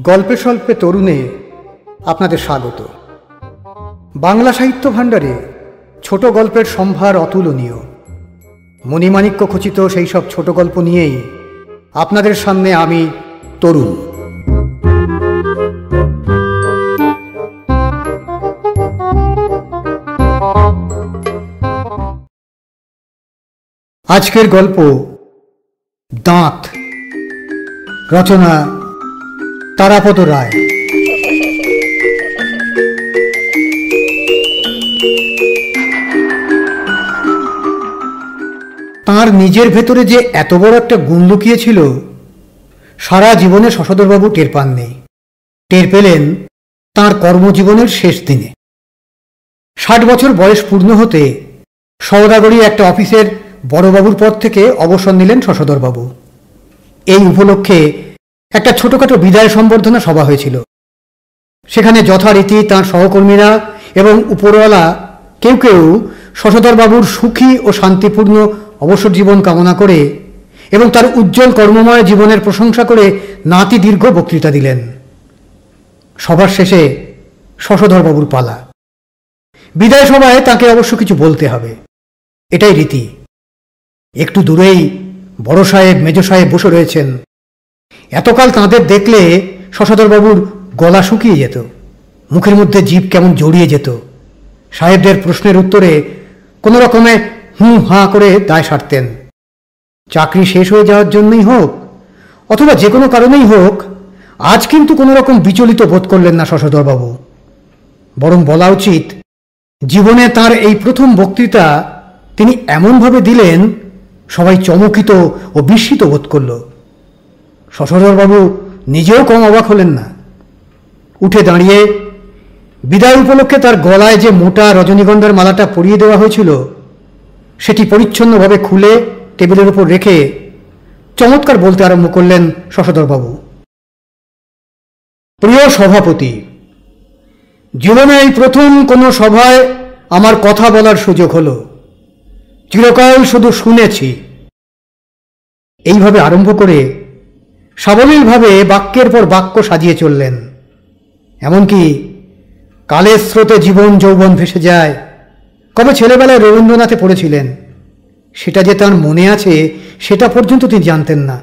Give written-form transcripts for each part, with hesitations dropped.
গল্পে স্বল্পে তরুণে আপনাদের স্বাগত। বাংলা সাহিত্য ভাণ্ডারে ছোট গল্পের সম্ভার অতুলনীয়। মণিমাণিক্য খচিত সেই সব ছোট গল্প নিয়েই আপনাদের সামনে আমি তরুণ। আজকের গল্প দাঁত, রচনা তারাপদ রায়। তাঁর নিজের ভেতরে যে এত বড় একটা গুণ লুকিয়েছিল সারা জীবনে শশধরবাবু টের পাননি। টের পেলেন তাঁর কর্মজীবনের শেষ দিনে। 60 বছর বয়স পূর্ণ হতে সওদাগরী একটা অফিসের বড়বাবুর পদ থেকে অবসর নিলেন শশধরবাবু। এই উপলক্ষে একটা ছোটখাটো বিদায় সম্বর্ধনা সভা হয়েছিল। সেখানে যথারীতি তাঁর সহকর্মীরা এবং উপরওয়ালা কেউ কেউ শশধরবাবুর সুখী ও শান্তিপূর্ণ অবসর জীবন কামনা করে এবং তার উজ্জ্বল কর্মময় জীবনের প্রশংসা করে নাতি দীর্ঘ বক্তৃতা দিলেন। সভার শেষে শশধরবাবুর পালা। বিদায় সভায় তাকে অবশ্য কিছু বলতে হবে, এটাই রীতি। একটু দূরেই বড় সাহেব মেজ সাহেব বসে রয়েছেন। এতকাল তাঁদের দেখলে শশধরবাবুর গলা শুকিয়ে যেত, মুখের মধ্যে জিভ কেমন জড়িয়ে যেত। সাহেবদের প্রশ্নের উত্তরে কোনো রকমে হুঁ হাঁ করে দায় সারতেন। চাকরি শেষ হয়ে যাওয়ার জন্যই হোক অথবা যে কোনো কারণেই হোক, আজ কিন্তু কোনো রকম বিচলিত বোধ করলেন না শশধরবাবু। বরং বলা উচিত, জীবনে তার এই প্রথম বক্তৃতা তিনি এমনভাবে দিলেন সবাই চমকিত ও বিস্মিত বোধ করল। শশধরবাবু নিজেও কম অবাক হলেন না। উঠে দাঁড়িয়ে বিদায় উপলক্ষে তার গলায় যে মোটা রজনীগন্ধার মালাটা পরিয়ে দেওয়া হয়েছিল সেটি পরিচ্ছন্নভাবে খুলে টেবিলের উপর রেখে চমৎকার বলতে আরম্ভ করলেন শশধরবাবু। প্রিয় সভাপতি, জীবনে এই প্রথম কোনো সভায় আমার কথা বলার সুযোগ হলো। চিরকাল শুধু শুনেছি। এইভাবে আরম্ভ করে সাবলীলভাবে বাক্যের পর বাক্য সাজিয়ে চললেন। এমনকি কালের স্রোতে জীবন যৌবন ভেসে যায়, কবে ছেলেবেলায় রবীন্দ্রনাথে পড়েছিলেন সেটা যে তাঁর মনে আছে সেটা পর্যন্ত তিনি জানতেন না।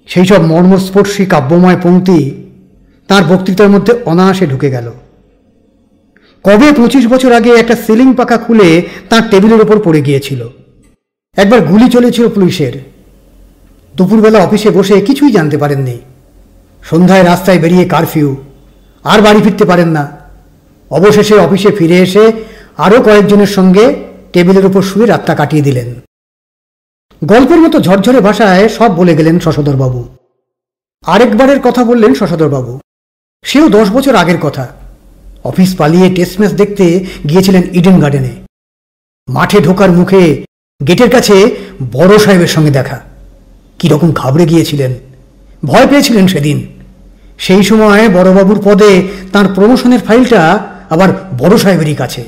সেই সব মর্মস্পর্শী কাব্যময় পংক্তি তাঁর বক্তৃতার মধ্যে অনায়াসে ঢুকে গেল। কবে 25 বছর আগে একটা সিলিং পাখা খুলে তাঁর টেবিলের ওপর পড়ে গিয়েছিল। একবার গুলি চলেছিল পুলিশের। দুপুরবেলা অফিসে বসে কিছুই জানতে পারেননি। সন্ধ্যায় রাস্তায় বেরিয়ে কারফিউ, আর বাড়ি ফিরতে পারেন না। অবশেষে অফিসে ফিরে এসে আরও কয়েকজনের সঙ্গে টেবিলের উপর শুয়ে রাতটা কাটিয়ে দিলেন। গল্পের মতো ঝরঝরে ভাষায় সব বলে গেলেন শশধরবাবু। আরেকবারের কথা বললেন শশধরবাবু, সেও 10 বছর আগের কথা। অফিস পালিয়ে টেস্ট ম্যাচ দেখতে গিয়েছিলেন ইডেন গার্ডেনে। মাঠে ঢোকার মুখে গেটের কাছে বড় সাহেবের সঙ্গে দেখা। কিরকম ঘাবড়ে গিয়েছিলেন, ভয় পেয়েছিলেন সেদিন। সেই সময় বড়বাবুর পদে তার প্রমোশনের ফাইলটা আবার বড় সাহেবেরই কাছে।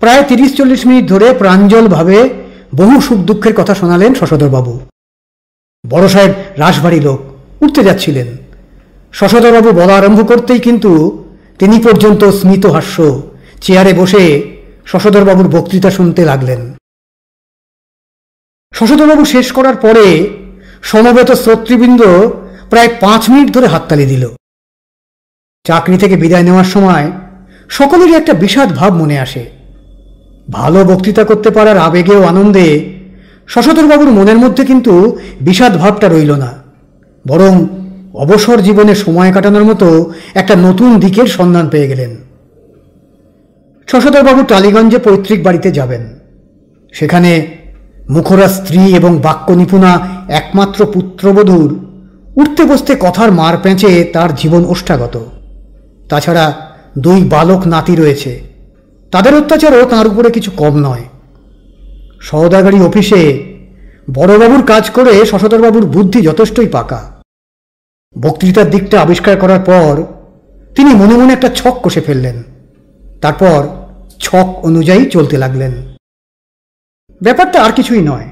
প্রায় 30-40 মিনিট ধরে প্রাঞ্জলভাবে বহু সুখ দুঃখের কথা শোনালেন শশধরবাবু। বড় সাহেব রাশভারী লোক, উঠতে যাচ্ছিলেন। শশধরবাবু বলা আরম্ভ করতেই কিন্তু তিনি পর্যন্ত স্মিত হাস্য চেয়ারে বসে শশধরবাবুর বক্তৃতা শুনতে লাগলেন। শশধরবাবু শেষ করার পরে সমবেত শ্রোতৃবৃন্দ প্রায় 5 মিনিট ধরে হাততালি দিল। চাকরি থেকে বিদায় নেওয়ার সময় সকলেরই একটা বিষাদ ভাব মনে আসে। ভালো বক্তৃতা করতে পারার আবেগে ও আনন্দে শশধরবাবুর মনের মধ্যে কিন্তু বিষাদ ভাবটা রইল না, বরং অবসর জীবনে সময় কাটানোর মতো একটা নতুন দিকের সন্ধান পেয়ে গেলেন। শশধরবাবু টালিগঞ্জে পৈতৃক বাড়িতে যাবেন। সেখানে মুখরা স্ত্রী এবং বাক্য নিপুণা একমাত্র পুত্রবধূর উঠতে বসতে কথার মার পেঁচে তার জীবন ওষ্ঠাগত। তাছাড়া 2 বালক নাতি রয়েছে, তাদের অত্যাচারও তাঁর উপরে কিছু কম নয়। সওদাগরী অফিসে বড়বাবুর কাজ করে শশধরবাবুর বুদ্ধি যথেষ্টই পাকা। বক্তৃতার দিকটা আবিষ্কার করার পর তিনি মনে মনে একটা ছক কষে ফেললেন। তারপর ছক অনুযায়ী চলতে লাগলেন। ব্যাপারটা আর কিছুই নয়।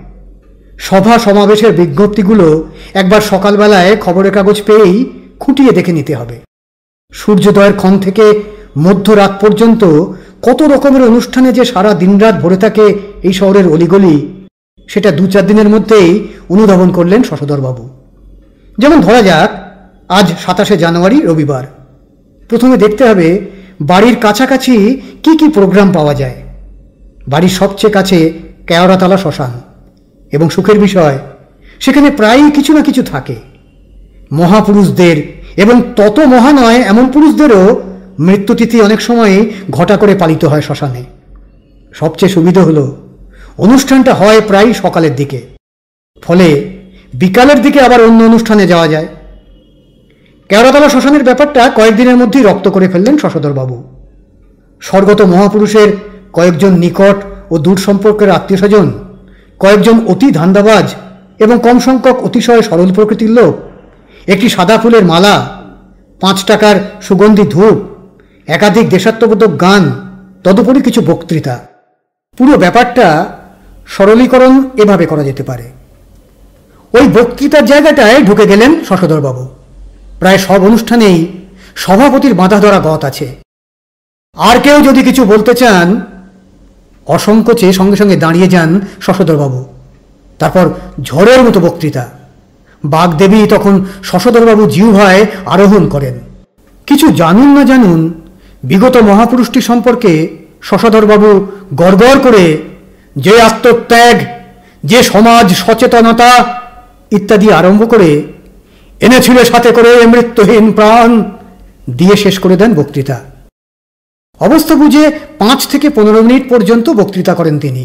সভা সমাবেশের বিজ্ঞপ্তিগুলো একবার সকালবেলায় খবরের কাগজ পেয়েই খুঁটিয়ে দেখে নিতে হবে। সূর্যোদয়ের ক্ষণ থেকে মধ্যরাত পর্যন্ত কত রকমের অনুষ্ঠানে যে সারা দিনরাত ভরে থাকে এই শহরের অলিগলি, সেটা 2-4 দিনের মধ্যেই অনুধাবন করলেন শশধরবাবু। যেমন ধরা যাক, আজ 27শে জানুয়ারি, রবিবার। প্রথমে দেখতে হবে বাড়ির কাছাকাছি কি কি প্রোগ্রাম পাওয়া যায়। বাড়ির সবচেয়ে কাছে কেওড়াতলা শ্মশান, এবং সুখের বিষয় সেখানে প্রায়ই কিছু না কিছু থাকে। মহাপুরুষদের এবং তত মহা নয় এমন পুরুষদেরও মৃত্যুতিথি অনেক সময় ঘটা করে পালিত হয় শ্মশানে। সবচেয়ে সুবিধা হলো অনুষ্ঠানটা হয় প্রায় সকালের দিকে, ফলে বিকালের দিকে আবার অন্য অনুষ্ঠানে যাওয়া যায়। কেওড়াতলা শ্মশানের ব্যাপারটা কয়েকদিনের মধ্যেই রপ্ত করে ফেললেন শশধরবাবু। স্বর্গত মহাপুরুষের কয়েকজন নিকট ও দূর সম্পর্কের আত্মীয় স্বজন, কয়েকজন অতি ধান্দাবাজ এবং কম সংখ্যক অতিশয় সরল প্রকৃতির লোক, একটি সাদা ফুলের মালা, 5 টাকার সুগন্ধি ধূপ, একাধিক দেশাত্মবোধক গান, তদুপরি কিছু বক্তৃতা। পুরো ব্যাপারটা সরলীকরণ এভাবে করা যেতে পারে। ওই বক্তৃতার জায়গাটায় ঢুকে গেলেন শশধরবাবু। প্রায় সব অনুষ্ঠানেই সভাপতির বাঁধা ধরা গত আছে। আর কেউ যদি কিছু বলতে চান, অসংকোচে সঙ্গে সঙ্গে দাঁড়িয়ে যান শশধরবাবু। তারপর ঝড়ের মতো বক্তৃতা। বাগদেবী তখন শশধরবাবু জিহ্বায় আরোহণ করেন। কিছু জানুন না জানুন, বিগত মহাপুরুষটি সম্পর্কে শশধরবাবু গড়গড় করে যে আত্মত্যাগ, যে সমাজ সচেতনতা ইত্যাদি আরম্ভ করে এনেছিল সাথে করে মৃত্যুহীন প্রাণ দিয়ে শেষ করে দেন বক্তৃতা। অবস্থা বুঝে 5 থেকে 15 মিনিট পর্যন্ত বক্তৃতা করেন তিনি।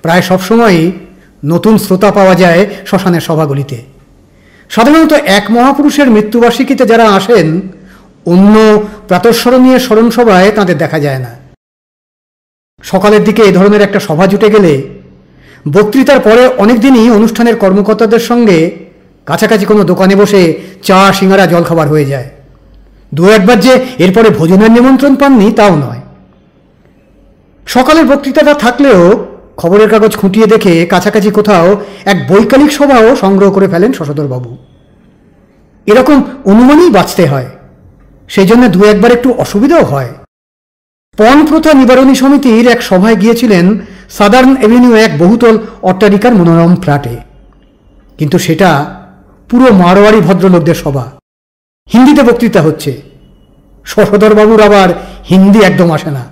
প্রায় সবসময়ই নতুন শ্রোতা পাওয়া যায় শ্মশানের সভাগুলিতে। সাধারণত এক মহাপুরুষের মৃত্যুবার্ষিকীতে যারা আসেন, অন্য প্রাতঃস্মরণীয় স্মরণসভায় তাদের দেখা যায় না। সকালের দিকে এ ধরনের একটা সভা জুটে গেলে বক্তৃতার পরে অনেকদিনই অনুষ্ঠানের কর্মকর্তাদের সঙ্গে কাছাকাছি কোনো দোকানে বসে চা, সিঙ্গারা, জলখাবার হয়ে যায়। 2-1 বার যে এরপরে ভোজনের নিমন্ত্রণ পাননি তাও নয়। সকালের বক্তৃতাটা থাকলেও খবরের কাগজ খুঁটিয়ে দেখে কাছাকাছি কোথাও এক বৈকালিক সভাও সংগ্রহ করে ফেলেন শশধরবাবু। এরকম অনুমানেই বাঁচতে হয়, সেই জন্য 2-1 বার একটু অসুবিধাও হয়। পণ প্রথা নিবারণী সমিতির এক সভায় গিয়েছিলেন সাদার্ন এভিনিউ এক বহুতল অট্টালিকার মনোরম ফ্ল্যাটে। কিন্তু সেটা পুরো মারোয়ারি ভদ্রলোকদের সভা, হিন্দিতে বক্তৃতা হচ্ছে। শশধরবাবুর আবার হিন্দি একদম আসে না।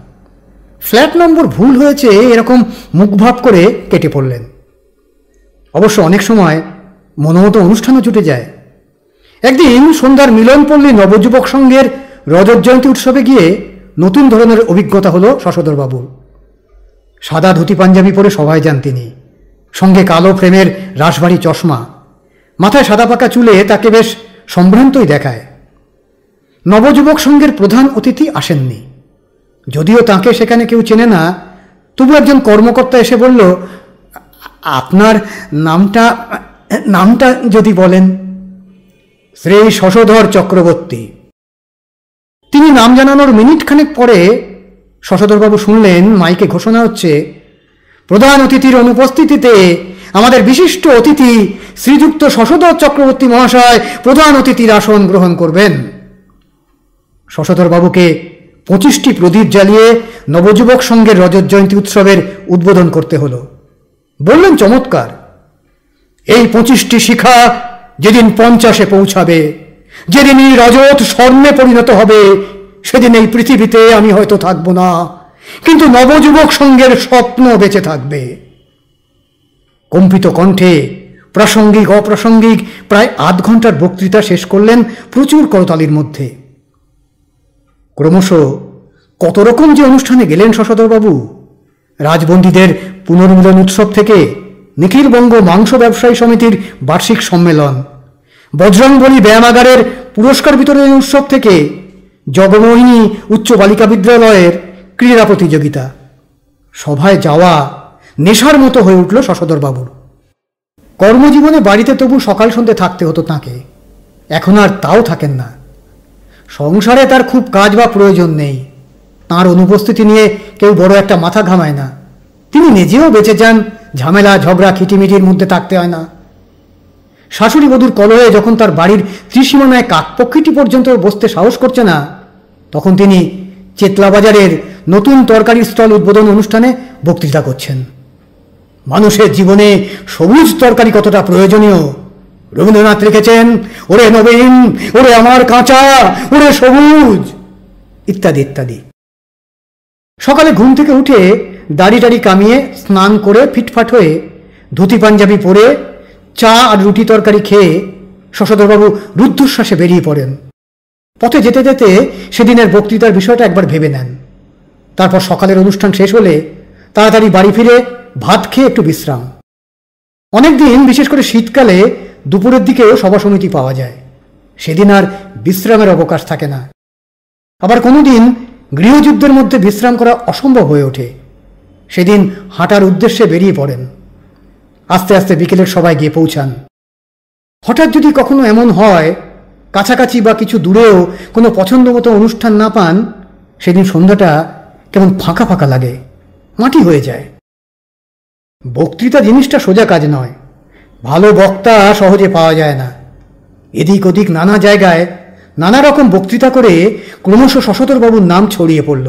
ফ্ল্যাট নম্বর ভুল হয়েছে এরকম মুখভাব করে কেটে পড়লেন। অবশ্য অনেক সময় মনোমতো অনুষ্ঠানও জুটে যায়। একদিন সন্ধ্যার মিলনপল্লী নবযুবক সংঘের রজত জয়ন্তী উৎসবে গিয়ে নতুন ধরনের অভিজ্ঞতা হলো শশধরবাবুর। সাদা ধুতি পাঞ্জাবি পরে সভায় যান তিনি, সঙ্গে কালো ফ্রেমের রাশভারী চশমা, মাথায় সাদা পাকা চুলে তাকে বেশ সম্ভ্রান্তই দেখায়। নবযুবক সংঘের প্রধান অতিথি আসেননি। যদিও তাকে সেখানে কেউ চেনে না, তবু একজন কর্মকর্তা এসে বলল, আপনার নামটা যদি বলেন। শ্রী শশধর চক্রবর্তী। তিনি নাম জানানোর মিনিট খানেক পরে শশধরবাবু শুনলেন মাইকে ঘোষণা হচ্ছে, প্রধান অতিথির অনুপস্থিতিতে আমাদের বিশিষ্ট অতিথি শ্রীযুক্ত শশধর চক্রবর্তী মহাশয় প্রধান অতিথির আসন গ্রহণ করবেন। শশধরবাবুকে 25টি প্রদীপ জ্বালিয়ে নবযুবক সংঘের রজত জয়ন্তী উৎসবের উদ্বোধন করতে হলো। বললেন, চমৎকার, এই 25টি শিখা যেদিন 50-এ পৌঁছাবে, যেদিনই রজত স্বর্ণে পরিণত হবে, সেদিন এই পৃথিবীতে আমি হয়তো থাকব না, কিন্তু নবযুবক সংঘের স্বপ্ন বেঁচে থাকবে। কম্পিত কণ্ঠে প্রাসঙ্গিক অপ্রাসঙ্গিক প্রায় 8 ঘন্টার বক্তৃতা শেষ করলেন প্রচুর করতালির মধ্যে। ক্রমশ কত রকম যে অনুষ্ঠানে গেলেন শশধরবাবু। রাজবন্দীদের পুনর্মিলন উৎসব থেকে নিখিল বঙ্গ মাংস ব্যবসায়ী সমিতির বার্ষিক সম্মেলন, বজরংবলী ব্যায়ামাগারের পুরস্কার বিতরণী উৎসব থেকে জগমোহিনী উচ্চ বালিকা বিদ্যালয়ের ক্রীড়া প্রতিযোগিতা। সভায় যাওয়া নেশার মতো হয়ে উঠল শশধরবাবুর। কর্মজীবনে বাড়িতে তবু সকাল সন্ধ্যে থাকতে হতো তাঁকে, এখন আর তাও থাকেন না। সংসারে তার খুব কাজ বা প্রয়োজন নেই, তাঁর অনুপস্থিতি নিয়ে কেউ বড় একটা মাথা ঘামায় না। তিনি নিজেও বেঁচে যান, ঝামেলা ঝগড়া খিটিমিটির মধ্যে থাকতে হয় না। শাশুড়ি বধূর কলহে যখন তার বাড়ির ত্রিসীমানায় কাকপক্ষীটি পর্যন্ত বসতে সাহস করছে না, তখন তিনি চেতলা বাজারের নতুন তরকারি স্টল উদ্বোধন অনুষ্ঠানে বক্তৃতা করছেন। মানুষের জীবনে সবুজ তরকারি কতটা প্রয়োজনীয় রবীন্দ্রনাথ লিখেছেন, ওরে নবীন, ওরে আমার কাঁচা, ওরে সবুজ, ইত্যাদি ইত্যাদি। সকালে ঘুম থেকে উঠে দাড়ি টাড়ি কামিয়ে স্নান করে ফিটফাট হয়ে ধুতি পাঞ্জাবি পরে চা আর রুটি তরকারি খেয়ে শশধরবাবু রুদ্ধশ্বাসে বেরিয়ে পড়েন। পথে যেতে যেতে সেদিনের বক্তৃতার বিষয়টা একবার ভেবে নেন। তারপর সকালের অনুষ্ঠান শেষ হলে তাড়াতাড়ি বাড়ি ফিরে ভাত খেয়ে একটু বিশ্রাম। অনেকদিন, বিশেষ করে শীতকালে দুপুরের দিকেও সভা সমিতি পাওয়া যায়, সেদিন আর বিশ্রামের অবকাশ থাকে না। আবার কোনোদিন গৃহযুদ্ধের মধ্যে বিশ্রাম করা অসম্ভব হয়ে ওঠে, সেদিন হাঁটার উদ্দেশ্যে বেরিয়ে পড়েন। আস্তে আস্তে বিকেলের সভায় গিয়ে পৌঁছান। হঠাৎ যদি কখনো এমন হয় কাছাকাছি বা কিছু দূরেও কোনো পছন্দ মতো অনুষ্ঠান না পান, সেদিন সন্ধ্যাটা কেমন ফাঁকা ফাঁকা লাগে, মাটি হয়ে যায়। বক্তৃতা জিনিসটা সোজা কাজ নয়, ভালো বক্তা সহজে পাওয়া যায় না। এদিক ওদিক নানা জায়গায় নানা রকম বক্তৃতা করে ক্রমশ শশধরবাবুর নাম ছড়িয়ে পড়ল।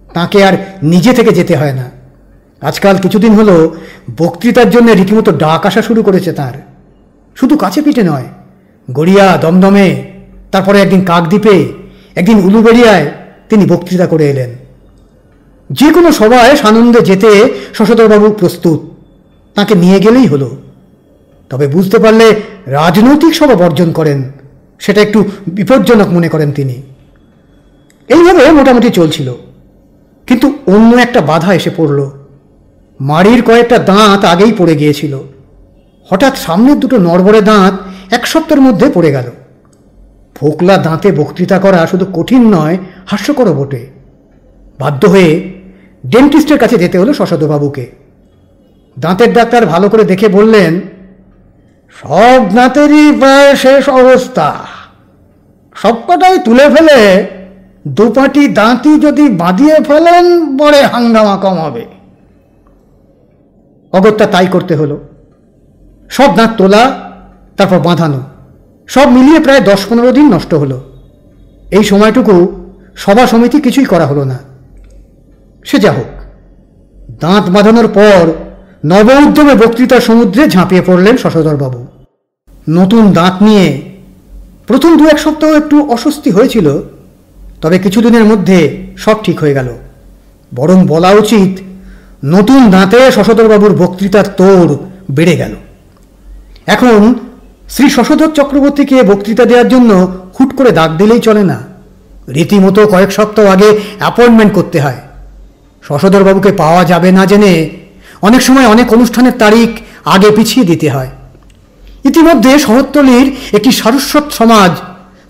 তাকে আর নিজে থেকে যেতে হয় না। আজকাল কিছুদিন হলো বক্তৃতার জন্য রীতিমতো ডাক আসা শুরু করেছে তার। শুধু কাছে পিঠে নয়, গড়িয়া, দমদমে, তারপরে একদিন কাকদ্বীপে, একদিন উলুবেড়িয়ায় তিনি বক্তৃতা করে এলেন। যে কোনো সভায় সানন্দে যেতে শশধরবাবু প্রস্তুত, তাকে নিয়ে গেলেই হলো। তবে বুঝতে পারলে রাজনৈতিক সভা বর্জন করেন, সেটা একটু বিপজ্জনক মনে করেন তিনি। এইভাবে মোটামুটি চলছিল, কিন্তু অন্য একটা বাধা এসে পড়ল। মাড়ির কয়েকটা দাঁত আগেই পড়ে গিয়েছিল। হঠাৎ সামনের দুটো নড়বড়ে দাঁত এক সপ্তাহের মধ্যে পড়ে গেল। ফোকলা দাঁতে বক্তৃতা করা শুধু কঠিন নয়, হাস্যকরও বটে। বাধ্য হয়ে ডেন্টিস্টের কাছে যেতে হলো শশধরবাবুকে। দাঁতের ডাক্তার ভালো করে দেখে বললেন, সব দাঁতেরই প্রায় শেষ অবস্থা, সবকটাই তুলে ফেলে দুপাটি দাঁতই যদি বাঁধিয়ে ফেলেন বড় হাঙ্গামা কম হবে। অগত্যা তাই করতে হলো। সব দাঁত তোলা, তারপর বাঁধানো, সব মিলিয়ে প্রায় 10-15 দিন নষ্ট হলো। এই সময়টুকু সভা সমিতি কিছুই করা হলো না। সে যা হোক, দাঁত বাঁধানোর পর নব উদ্যমে বক্তৃতার সমুদ্রে ঝাঁপিয়ে পড়লেন শশধরবাবু। নতুন দাঁত নিয়ে প্রথম 2-1 সপ্তাহ একটু অস্বস্তি হয়েছিল, তবে কিছুদিনের মধ্যে সব ঠিক হয়ে গেল। বরং বলা উচিত, নতুন দাঁতে শশধরবাবুর বক্তৃতার তোড় বেড়ে গেল। এখন শ্রী শশধর চক্রবর্তীকে বক্তৃতা দেওয়ার জন্য হুট করে ডাক দিলেই চলে না, রীতিমতো কয়েক সপ্তাহ আগে অ্যাপয়েন্টমেন্ট করতে হয়। শশধরবাবুকে পাওয়া যাবে না জেনে অনেক সময় অনেক অনুষ্ঠানের তারিখ আগে পিছিয়ে দিতে হয়। ইতিমধ্যে শহরতলির একটি সারস্বত সমাজ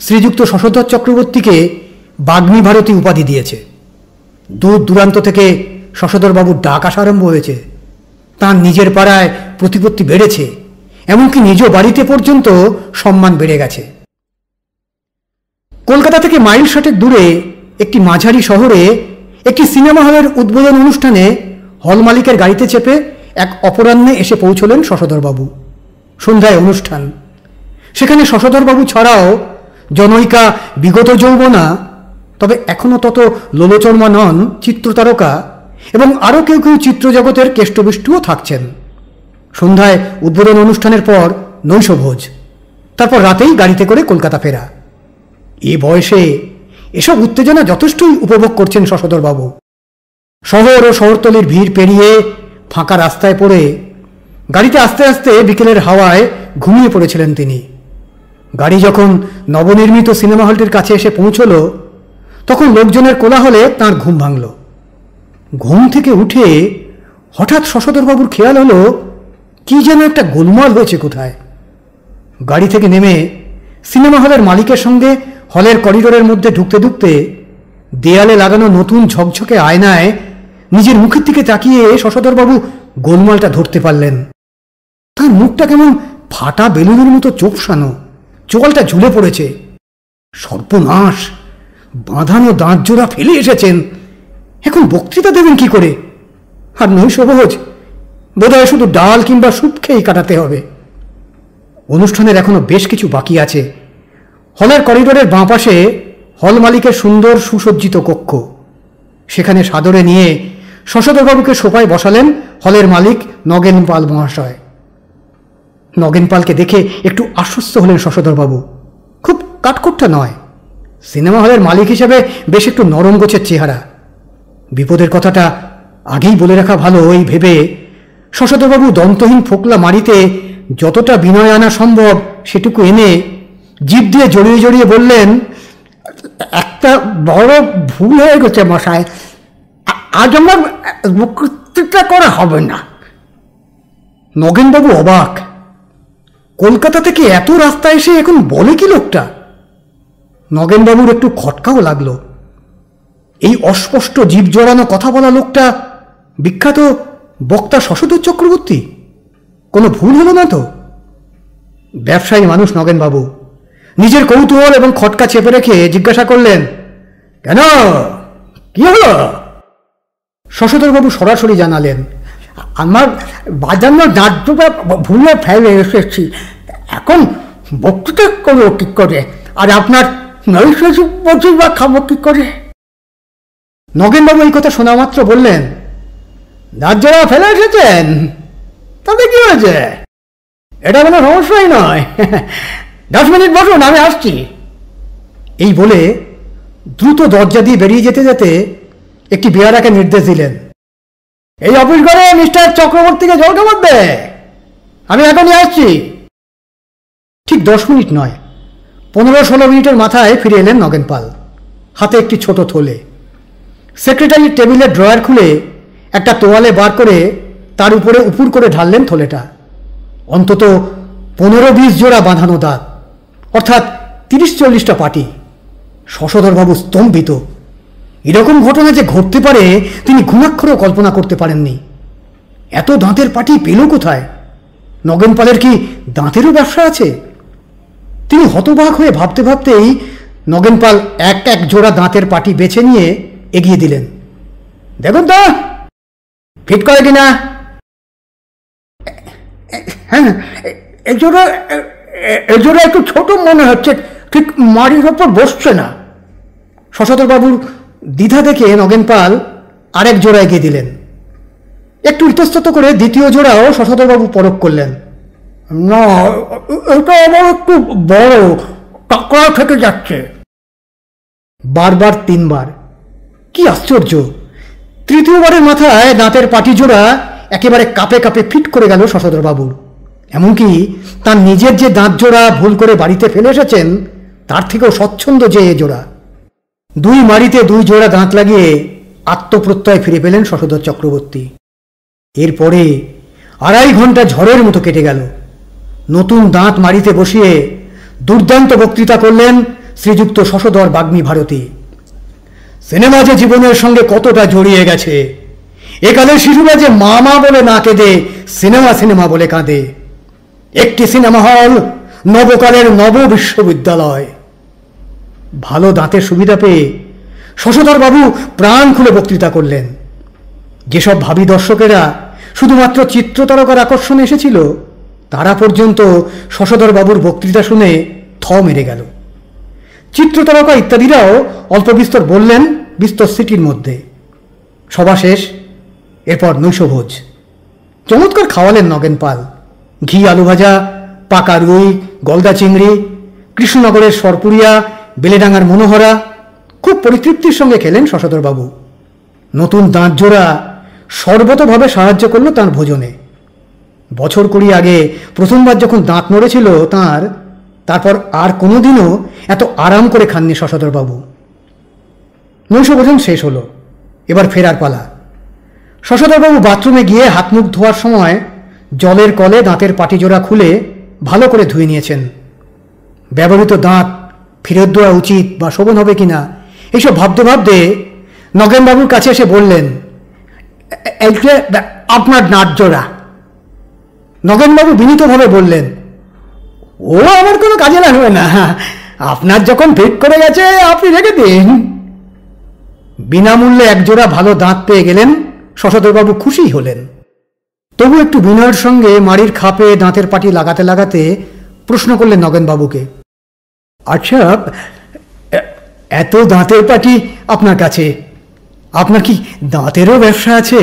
শ্রীযুক্ত শশধর চক্রবর্তীকে বাগ্মী ভারতী উপাধি দিয়েছে। দূর দূরান্ত থেকে শশধরবাবুর ডাক আসা আরম্ভ হয়েছে। তাঁর নিজের পাড়ায় প্রতিপত্তি বেড়েছে, এমনকি নিজ বাড়িতে পর্যন্ত সম্মান বেড়ে গেছে। কলকাতা থেকে মাইল 60 দূরে একটি মাঝারি শহরে একটি সিনেমা হলের উদ্বোধন অনুষ্ঠানে হল মালিকের গাড়িতে চেপে এক অপরাহ্নে এসে পৌঁছলেন শশধরবাবু। সন্ধ্যায় অনুষ্ঠান। সেখানে শশধরবাবু ছাড়াও জনৈকা বিগত যৌবনা, তবে এখনো তত লোলচর্মা নন, চিত্রতারকা এবং আরও কেউ কেউ চিত্রজগতের কেষ্টবিষ্টুও থাকছেন। সন্ধ্যায় উদ্বোধন অনুষ্ঠানের পর নৈশভোজ, তারপর রাতেই গাড়িতে করে কলকাতা ফেরা। এ বয়সে এসব উত্তেজনা যথেষ্টই উপভোগ করছেন শশধরবাবু। শহর ও শহরতলির ভিড় পেরিয়ে ফাঁকা রাস্তায় পড়ে গাড়িতে আস্তে আস্তে বিকেলের হাওয়ায় ঘুমিয়ে পড়েছিলেন তিনি। গাড়ি যখন নবনির্মিত সিনেমা হলটির কাছে এসে পৌঁছল, তখন লোকজনের কোলাহলে তাঁর ঘুম ভাঙল। ঘুম থেকে উঠে হঠাৎ শশধরবাবুর খেয়াল হলো, কি যেন একটা গোলমাল হয়েছে কোথায়। গাড়ি থেকে নেমে সিনেমা হলের মালিকের সঙ্গে হলের করিডোরের মধ্যে ঢুকতে ঢুকতে দেয়ালে লাগানো নতুন ঝকঝকে আয়নায় নিজের মুখের দিকে তাকিয়ে শশধরবাবু গোলমালটা ধরতে পারলেন। তার মুখটা কেমন ফাটা বেলুনের মতো চোপসানো, চোয়ালটা ঝুলে পড়েছে। সর্বনাশ, বাঁধানো দাঁত জোড়া ফেলে এসেছেন, এখন বক্তৃতা দেবেন কি করে? আর নৈশভোজ বোধহয় শুধু ডাল কিংবা স্যুপ খেয়েই কাটাতে হবে। অনুষ্ঠানের এখনো বেশ কিছু বাকি আছে। হলের করিডোরের বাঁ পাশে হল মালিকের সুন্দর সুসজ্জিত কক্ষ। সেখানে সাদরে নিয়ে শশধরবাবুকে সোফায় বসালেন হলের মালিক নগেন পাল মহাশয়। নগেন পালকে দেখে একটু আশ্বস্ত হলেন শশধরবাবু। খুব কাঠখোট্টা নয়, সিনেমা হলের মালিক হিসেবে বেশ একটু নরম গোছের চেহারা। বিপদের কথাটা আগেই বলে রাখা ভালো এই ভেবে শশধরবাবু দন্তহীন ফোকলা মারিতে যতটা বিনয় আনা সম্ভব সেটুকু এনে জিভ দিয়ে জড়িয়ে জড়িয়ে বললেন, একটা বড় ভুল হয়ে গেছে মশাই, আজ আমার বক্তৃতা করা হবে না। নগেনবাবু অবাক। কলকাতা থেকে এত রাস্তা এসে এখন বলে কি লোকটা? নগেনবাবুর একটু খটকাও লাগলো। এই অস্পষ্ট জীব জড়ানো কথা বলা লোকটা বিখ্যাত বক্তা শশধর চক্রবর্তী? কোনো ভুল হলো না তো? ব্যবসায়ী মানুষ নগেনবাবু নিজের কৌতূহল এবং খটকা চেপে রেখে জিজ্ঞাসা করলেন, কেন, কি হলো? শশধরবাবু সরাসরি জানালেন, আমার বাজানো দাঁতটা ভুলে ফেলে এসেছি, এখন বক্তৃতা করবো কি করে, আর আপনার নৈশী বা খাবো কি করে? নগেনবাবু এই কথা শোনা মাত্র বললেন, দাঁত যারা ফেলে এসেছেন তাতে কি হয়েছে, এটা কোনো সমস্যাই নয়, 10 মিনিট বসুন, আমি আসছি। এই বলে দ্রুত দরজা দিয়ে বেরিয়ে যেতে যেতে একটি বেয়ারাকে নির্দেশ দিলেন, এই অফিস ঘরে মিস্টার চক্রবর্তীকে জলখাবার দে, আমি এখনই আসছি। ঠিক 10 মিনিট নয়, 15-16 মিনিটের মাথায় ফিরে এলেন নগেন পাল, হাতে একটি ছোট থলে। সেক্রেটারির টেবিলের ড্রয়ার খুলে একটা তোয়ালে বার করে তার উপরে উপুর করে ঢাললেন থলেটা। অন্তত 15-20 জোড়া বাঁধানো দাঁত, অর্থাৎ 30-40টা পাটি। শশধরবাবু স্তম্ভিত। এরকম ঘটনা যে ঘটতে পারে তিনি ঘুণাক্ষরেও কল্পনা করতে পারেননি। এত দাঁতের পাটি পেল কোথায়? নগেন পালের কি দাঁতেরও ব্যবসা আছে? তিনি হতবাক হয়ে ভাবতে ভাবতেই নগেন পাল এক এক জোড়া দাঁতের পাটি বেছে নিয়ে এগিয়ে দিলেন। দেখুন তো ফিট করে কিনা। হ্যাঁ, এজোড়া একটু ছোট মনে হচ্ছে, ঠিক মাড়ির ওপর বসছে না। শশধরবাবুর দ্বিধা দেখে নগেন পাল আরেক জোড়া এগিয়ে দিলেন। একটু ইতস্তত করে দ্বিতীয় জোড়াও শশধরবাবু পরখ করলেন। না, এটা আবার একটু বড়, টাকরা থেকে যাচ্ছে। বারবার 3 বার। কি আশ্চর্য! তৃতীয়বারের মাথায় দাঁতের পাটি জোড়া একেবারে কাঁপে কাঁপে ফিট করে গেল শশধরবাবুর। এমনকি তার নিজের যে দাঁত জোড়া ভুল করে বাড়িতে ফেলে এসেছেন তার থেকেও স্বচ্ছন্দ যে এ জোড়া। 2 মাড়িতে 2 জোড়া দাঁত লাগিয়ে আত্মপ্রত্যয় ফিরে পেলেন শশধর চক্রবর্তী। এরপরে 2.5 ঘন্টা ঝড়ের মতো কেটে গেল। নতুন দাঁত মাড়িতে বসিয়ে দুর্দান্ত বক্তৃতা করলেন শ্রীযুক্ত শশধর বাগ্মী ভারতী। সিনেমা যে জীবনের সঙ্গে কতটা জড়িয়ে গেছে, একালের শিশুরা যে মা মা বলে না কেঁদে সিনেমা সিনেমা বলে কাঁদে। একটি সিনেমা হল, নবকালের নব বিশ্ববিদ্যালয়। ভালো দাঁতের সুবিধা পেয়ে শশধরবাবু প্রাণ খুলে বক্তৃতা করলেন। যেসব ভাবী দর্শকেরা শুধুমাত্র চিত্রতারকার আকর্ষণে এসেছিল তারা পর্যন্ত শশধরবাবুর বক্তৃতা শুনে থ মেরে গেল। চিত্রতারকা ইত্যাদিরাও অল্প বিস্তর বললেন বিস্তর সিটির মধ্যে। সভা শেষ। এরপর নৈশভোজ। চমৎকার খাওয়ালেন নগেন পাল। ঘি আলু ভাজা, পাকা রুই, গলদা চিংড়ি, কৃষ্ণনগরের সরপুরিয়া, বেলেডাঙ্গার মনোহরা। খুব পরিতৃপ্তির সঙ্গে খেলেন শশধরবাবু। নতুন দাঁত জোড়া সর্বতভাবে সাহায্য করল তাঁর ভোজনে। বছর 20 আগে প্রথমবার যখন দাঁত নড়েছিল তারপর আর কোনোদিনও এত আরাম করে খাননি শশধরবাবু। নৈশভোজন শেষ হলো। এবার ফেরার পালা। শশধরবাবু বাথরুমে গিয়ে হাত মুখ ধোয়ার সময় জলের কলে দাঁতের পাটি জোড়া খুলে ভালো করে ধুয়ে নিয়েছেন। ব্যবহৃত দাঁত ফেরত দেওয়া উচিত বা শোভন হবে কিনা এইসব ভাবতে ভাবতে নগেনবাবুর কাছে এসে বললেন, আপনার দাঁত জোড়া। নগেনবাবু বিনীতভাবে বললেন, ও আমার কোনো কাজে লাগবে না, আপনার যখন ফিট করে গেছে আপনি রেখে দিন। বিনামূল্যে এক জোড়া ভালো দাঁত পেয়ে গেলেন। শশধরবাবু খুশি হলেন। তবু একটু বিনয়ের সঙ্গে মাড়ির খাপে দাঁতের পাটি লাগাতে লাগাতে প্রশ্ন করলেন নগেনবাবুকে। আচ্ছা, এত দাঁতের পাটি আপনার কাছে, আপনার কি দাঁতেরও ব্যবসা আছে?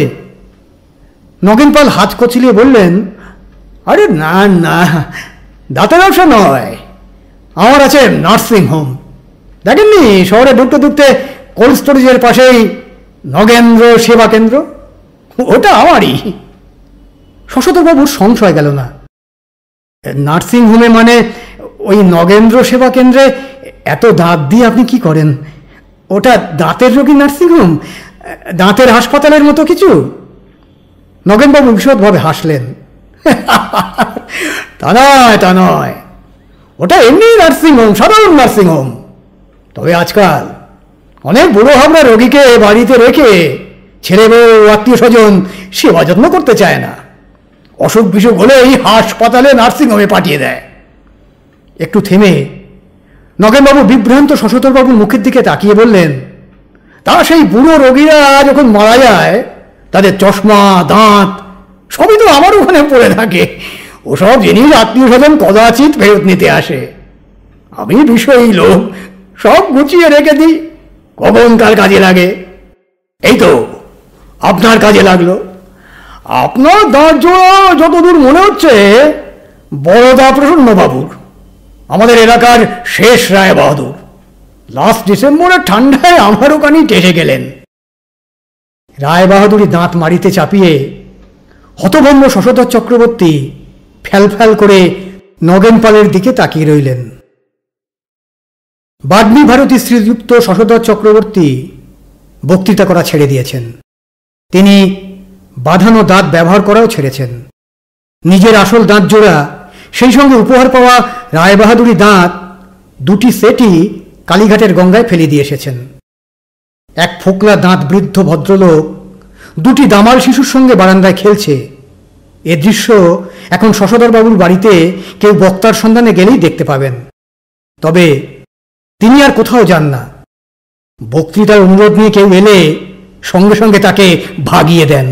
নগেন পাল হাত কচলিয়ে বললেন, আরে না না, দাঁতের ব্যবসা নয়, আমার আছে নার্সিং হোম। দেখেননি শহরে ঢুকতে ঢুকতে কোল্ড স্টোরেজের পাশেই নগেন্দ্র সেবা কেন্দ্র, ওটা আমারই। শশধরবাবুর সংশয় গেল না। নার্সিং হোমে মানে ওই নগেন্দ্র সেবা কেন্দ্রে এত দাঁত দিয়ে আপনি কি করেন? ওটা দাঁতের রোগী নার্সিং হোম, দাঁতের হাসপাতালের মতো কিছু? নগেনবাবু বিশদভাবে হাসলেন। তা নয়, তা নয়, ওটা এমনি নার্সিং হোম, সাধারণ নার্সিং হোম। তবে আজকাল অনেক বুড়ো হাবড়া রোগীকে বাড়িতে রেখে ছেলে বউ আত্মীয় স্বজন সেবা যত্ন করতে চায় না, অসুখ বিসুখ হলেই হাসপাতালে নার্সিং হোমে পাঠিয়ে দেয়। একটু থেমে নগেনবাবু বিভ্রান্ত শশধরবাবুর মুখের দিকে তাকিয়ে বললেন, তা সেই বুড়ো রোগীরা যখন মারা যায় তাদের চশমা, দাঁত সবই তো আমার ওখানে পড়ে থাকে। ওসব জিনিস আত্মীয় স্বজন কদাচিৎ ফেরত নিতে আসে। আমি বিষয়ী লোক, সব গুছিয়ে রেখে দিই, কখন কার কাজে লাগে। এই তো আপনার কাজে লাগলো। আপনার দাঁত জোড়া যতদূর মনে হচ্ছে বড়দা প্রসন্নবাবুর, আমাদের এলাকার শেষ রায় বাহাদুর। লাস্ট ডিসেম্বরের ঠান্ডায় আমার ওখানেই টেসে গেলেন। রায় বাহাদুরি দাঁত মারিতে চাপিয়ে হতভম্ব শশধর চক্রবর্তী ফ্যাল ফ্যাল করে নগেন পালের দিকে তাকিয়ে রইলেন। বাগ্মী ভারতী শ্রীযুক্ত শশধর চক্রবর্তী বক্তৃতা করা ছেড়ে দিয়েছেন। তিনি বাঁধানো দাঁত ব্যবহার করাও ছেড়েছেন। নিজের আসল দাঁত জোড়া, সেই সঙ্গে উপহার পাওয়া রায়বাহাদুরি দাঁত দুটি সেটই কালীঘাটের গঙ্গায় ফেলে দিয়ে এসেছেন। এক ফোকলা দাঁত বৃদ্ধ ভদ্রলোক দুটি দামাল শিশুর সঙ্গে বারান্দায় খেলছে। এ দৃশ্য এখন শশধরবাবুর বাড়িতে কেউ বক্তার সন্ধানে গেলেই দেখতে পাবেন। তবে তিনি আর কোথাও যান না। বক্তৃতার অনুরোধ নিয়ে কেউ এলে সঙ্গে সঙ্গে তাকে ভাগিয়ে দেন।